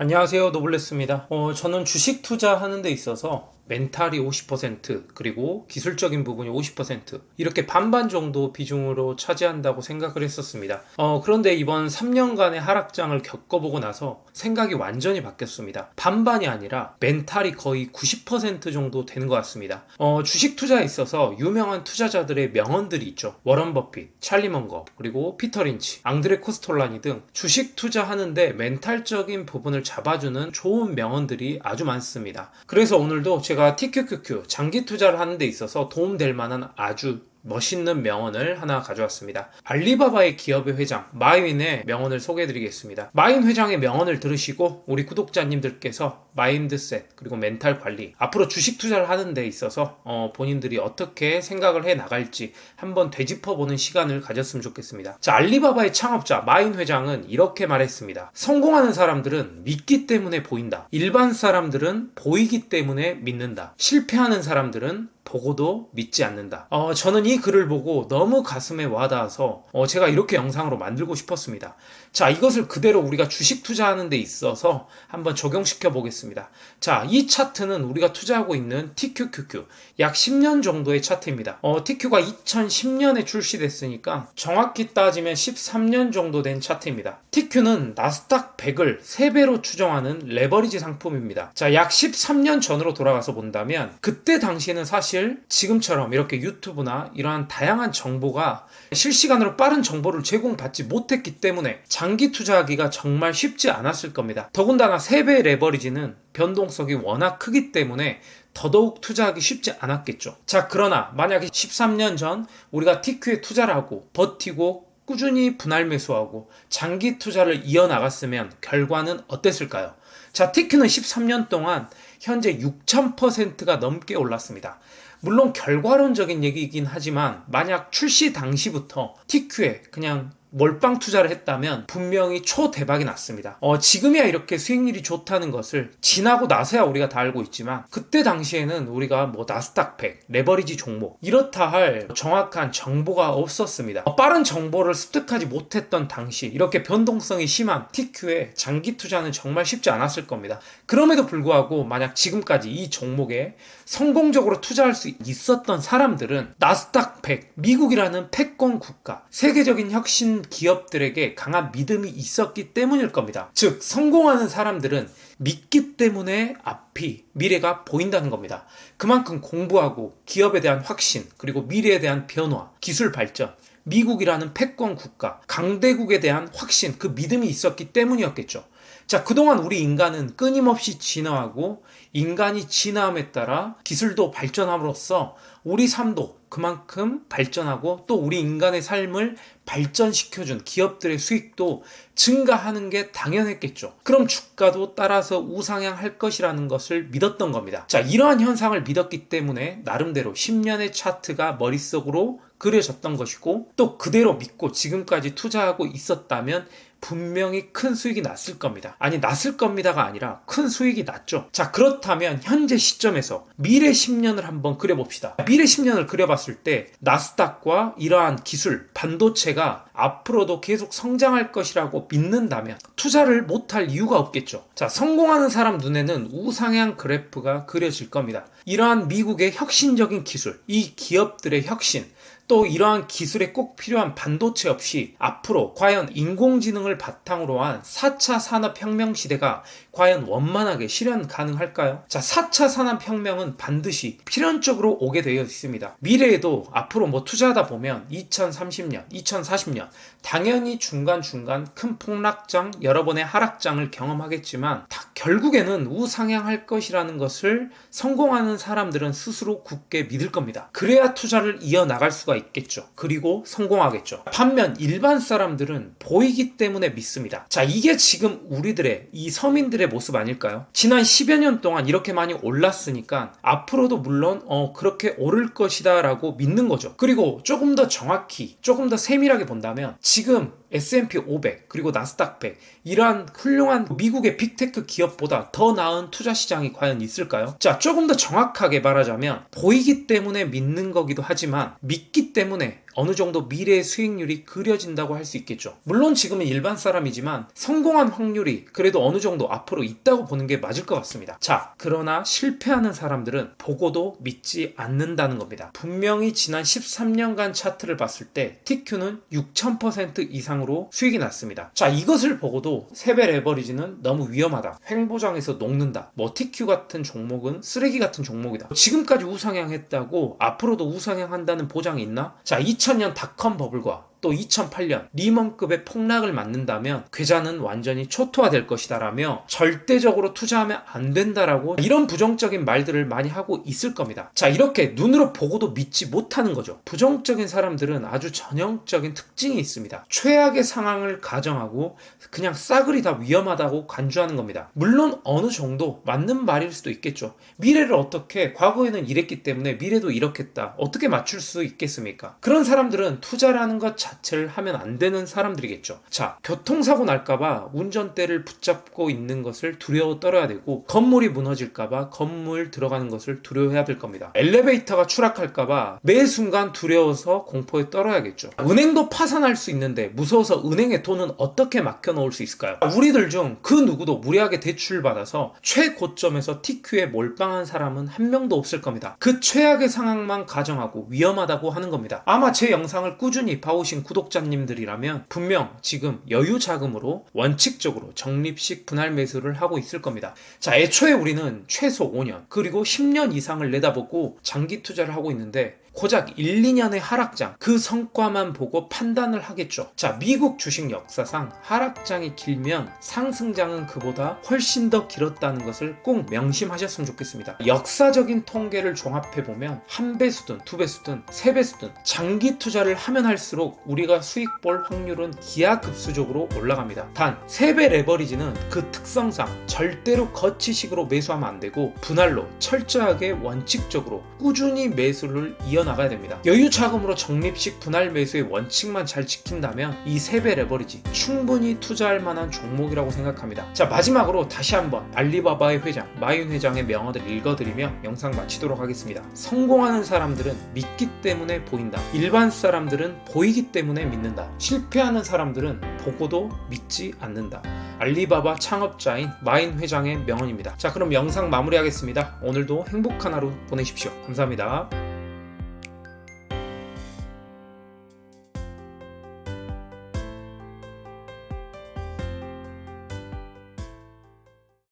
안녕하세요, 노블레스입니다. 저는 주식 투자하는 데 있어서 멘탈이 50% 그리고 기술적인 부분이 50% 이렇게 반반 정도 비중으로 차지한다고 생각을 했었습니다. 그런데 이번 3년간의 하락장을 겪어보고 나서 생각이 완전히 바뀌었습니다. 반반이 아니라 멘탈이 거의 90% 정도 되는 것 같습니다. 주식 투자에 있어서 유명한 투자자들의 명언들이 있죠. 워런 버핏, 찰리 먼거, 그리고 피터 린치, 앙드레 코스톨라니 등 주식 투자하는데 멘탈적인 부분을 잡아주는 좋은 명언들이 아주 많습니다. 그래서 오늘도 제가 TQQQ 장기 투자를 하는 데 있어서 도움될 만한 아주 멋있는 명언을 하나 가져왔습니다. 알리바바의 기업의 회장 마윈의 명언을 소개해드리겠습니다. 마윈 회장의 명언을 들으시고 우리 구독자님들께서 마인드셋 그리고 멘탈 관리 앞으로 주식 투자를 하는 데 있어서 본인들이 어떻게 생각을 해 나갈지 한번 되짚어보는 시간을 가졌으면 좋겠습니다. 자, 알리바바의 창업자 마윈 회장은 이렇게 말했습니다. 성공하는 사람들은 믿기 때문에 보인다. 일반 사람들은 보이기 때문에 믿는다. 실패하는 사람들은 보고도 믿지 않는다. 저는 이 글을 보고 너무 가슴에 와닿아서 제가 이렇게 영상으로 만들고 싶었습니다. 자, 이것을 그대로 우리가 주식 투자하는 데 있어서 한번 적용시켜 보겠습니다. 자, 이 차트는 우리가 투자하고 있는 TQQQ 약 10년 정도의 차트입니다. TQ가 2010년에 출시됐으니까 정확히 따지면 13년 정도 된 차트입니다. TQ는 나스닥 100을 3배로 추정하는 레버리지 상품입니다. 자, 약 13년 전으로 돌아가서 본다면 그때 당시에는 사실 지금처럼 이렇게 유튜브나 이러한 다양한 정보가 실시간으로 빠른 정보를 제공받지 못했기 때문에 장기 투자하기가 정말 쉽지 않았을 겁니다. 더군다나 3배 레버리지는 변동성이 워낙 크기 때문에 더더욱 투자하기 쉽지 않았겠죠. 자, 그러나 만약에 13년 전 우리가 TQ에 투자를 하고 버티고 꾸준히 분할 매수하고 장기 투자를 이어나갔으면 결과는 어땠을까요? 자, TQ는 13년 동안 현재 6000%가 넘게 올랐습니다. 물론 결과론적인 얘기이긴 하지만 만약 출시 당시부터 TQ에 그냥 몰빵 투자를 했다면 분명히 초대박이 났습니다. 지금이야 이렇게 수익률이 좋다는 것을 지나고 나서야 우리가 다 알고 있지만 그때 당시에는 우리가 뭐 나스닥 100, 레버리지 종목 이렇다 할 정확한 정보가 없었습니다. 빠른 정보를 습득하지 못했던 당시 이렇게 변동성이 심한 TQ에 장기 투자는 정말 쉽지 않았을 겁니다. 그럼에도 불구하고 만약 지금까지 이 종목에 성공적으로 투자할 수 있었던 사람들은 나스닥 100, 미국이라는 패권 국가, 세계적인 혁신 기업들에게 강한 믿음이 있었기 때문일 겁니다. 즉, 성공하는 사람들은 믿기 때문에 앞이, 미래가 보인다는 겁니다. 그만큼 공부하고 기업에 대한 확신, 그리고 미래에 대한 변화, 기술 발전, 미국이라는 패권 국가, 강대국에 대한 확신, 그 믿음이 있었기 때문이었겠죠. 자, 그동안 우리 인간은 끊임없이 진화하고 인간이 진화함에 따라 기술도 발전함으로써 우리 삶도 그만큼 발전하고 또 우리 인간의 삶을 발전시켜준 기업들의 수익도 증가하는 게 당연했겠죠. 그럼 주가도 따라서 우상향할 것이라는 것을 믿었던 겁니다. 자, 이러한 현상을 믿었기 때문에 나름대로 10년의 차트가 머릿속으로 그려졌던 것이고 또 그대로 믿고 지금까지 투자하고 있었다면 분명히 큰 수익이 났을 겁니다. 아니, 났을 겁니다가 아니라 큰 수익이 났죠. 자, 그렇다면 현재 시점에서 미래 10년을 한번 그려봅시다. 미래 10년을 그려봤을 때 나스닥과 이러한 기술, 반도체가 앞으로도 계속 성장할 것이라고 믿는다면 투자를 못할 이유가 없겠죠. 자, 성공하는 사람 눈에는 우상향 그래프가 그려질 겁니다. 이러한 미국의 혁신적인 기술, 이 기업들의 혁신, 또 이러한 기술에 꼭 필요한 반도체 없이 앞으로 과연 인공지능을 바탕으로 한 4차 산업혁명 시대가 과연 원만하게 실현 가능할까요? 자, 4차 산업혁명은 반드시 필연적으로 오게 되어 있습니다. 미래에도 앞으로 뭐 투자하다 보면 2030년, 2040년 당연히 중간중간 큰 폭락장, 여러 번의 하락장을 경험하겠지만 결국에는 우상향할 것이라는 것을 성공하는 사람들은 스스로 굳게 믿을 겁니다. 그래야 투자를 이어나갈 수가 있겠죠. 그리고 성공하겠죠. 반면 일반 사람들은 보이기 때문에 믿습니다. 자, 이게 지금 우리들의 이 서민들의 모습 아닐까요? 지난 10여 년 동안 이렇게 많이 올랐으니까 앞으로도 물론 그렇게 오를 것이다 라고 믿는 거죠. 그리고 조금 더 정확히 조금 더 세밀하게 본다면 지금 S&P 500 그리고 나스닥 100 이러한 훌륭한 미국의 빅테크 기업보다 더 나은 투자 시장이 과연 있을까요? 자, 조금 더 정확하게 말하자면 보이기 때문에 믿는 거기도 하지만 믿기 때문에 어느 정도 미래의 수익률이 그려진다고 할 수 있겠죠. 물론 지금은 일반 사람이지만 성공한 확률이 그래도 어느 정도 앞으로 있다고 보는 게 맞을 것 같습니다. 자, 그러나 실패하는 사람들은 보고도 믿지 않는다는 겁니다. 분명히 지난 13년간 차트를 봤을 때 TQ는 6000% 이상으로 수익이 났습니다. 자, 이것을 보고도 3배 레버리지는 너무 위험하다, 횡보장에서 녹는다, TQ 같은 종목은 쓰레기 같은 종목이다, 지금까지 우상향했다고 앞으로도 우상향한다는 보장이 있나? 자, 2000년 닷컴 버블과 또 2008년 리먼급의 폭락을 맞는다면 계좌는 완전히 초토화될 것이다 라며 절대적으로 투자하면 안 된다라고 이런 부정적인 말들을 많이 하고 있을 겁니다. 자, 이렇게 눈으로 보고도 믿지 못하는 거죠. 부정적인 사람들은 아주 전형적인 특징이 있습니다. 최악의 상황을 가정하고 그냥 싸그리 다 위험하다고 간주하는 겁니다. 물론 어느 정도 맞는 말일 수도 있겠죠. 미래를 어떻게, 과거에는 이랬기 때문에 미래도 이렇겠다, 어떻게 맞출 수 있겠습니까? 그런 사람들은 투자라는 것 자체를 하면 안 되는 사람들이겠죠. 자, 교통사고 날까봐 운전대를 붙잡고 있는 것을 두려워 떨어야 되고, 건물이 무너질까봐 건물 들어가는 것을 두려워해야 될 겁니다. 엘리베이터가 추락할까봐 매 순간 두려워서 공포에 떨어야겠죠. 은행도 파산할 수 있는데 무서워서 은행에 돈은 어떻게 맡겨놓을 수 있을까요? 우리들 중 그 누구도 무리하게 대출을 받아서 최고점에서 TQ에 몰빵한 사람은 한 명도 없을 겁니다. 그 최악의 상황만 가정하고 위험하다고 하는 겁니다. 아마 제 영상을 꾸준히 봐오신 구독자님들이라면 분명 지금 여유 자금으로 원칙적으로 적립식 분할 매수를 하고 있을 겁니다. 자, 애초에 우리는 최소 5년 그리고 10년 이상을 내다보고 장기 투자를 하고 있는데 고작 1, 2년의 하락장, 그 성과만 보고 판단을 하겠죠. 자, 미국 주식 역사상 하락장이 길면 상승장은 그보다 훨씬 더 길었다는 것을 꼭 명심하셨으면 좋겠습니다. 역사적인 통계를 종합해보면 1배수든 2배수든 3배수든 장기 투자를 하면 할수록 우리가 수익 볼 확률은 기하급수적으로 올라갑니다. 단 3배 레버리지는 그 특성상 절대로 거치식으로 매수하면 안 되고 분할로 철저하게 원칙적으로 꾸준히 매수를 이어나가야 됩니다. 여유 자금으로 적립식 분할 매수의 원칙만 잘 지킨다면 이 3배 레버리지 충분히 투자할 만한 종목이라고 생각합니다. 자, 마지막으로 다시 한번 알리바바의 회장 마윈 회장의 명언을 읽어드리며 영상 마치도록 하겠습니다. 성공하는 사람들은 믿기 때문에 보인다. 일반 사람들은 보이기 때문에 믿는다. 실패하는 사람들은 보고도 믿지 않는다. 알리바바 창업자인 마윈 회장의 명언입니다. 자, 그럼 영상 마무리하겠습니다. 오늘도 행복한 하루 보내십시오. 감사합니다.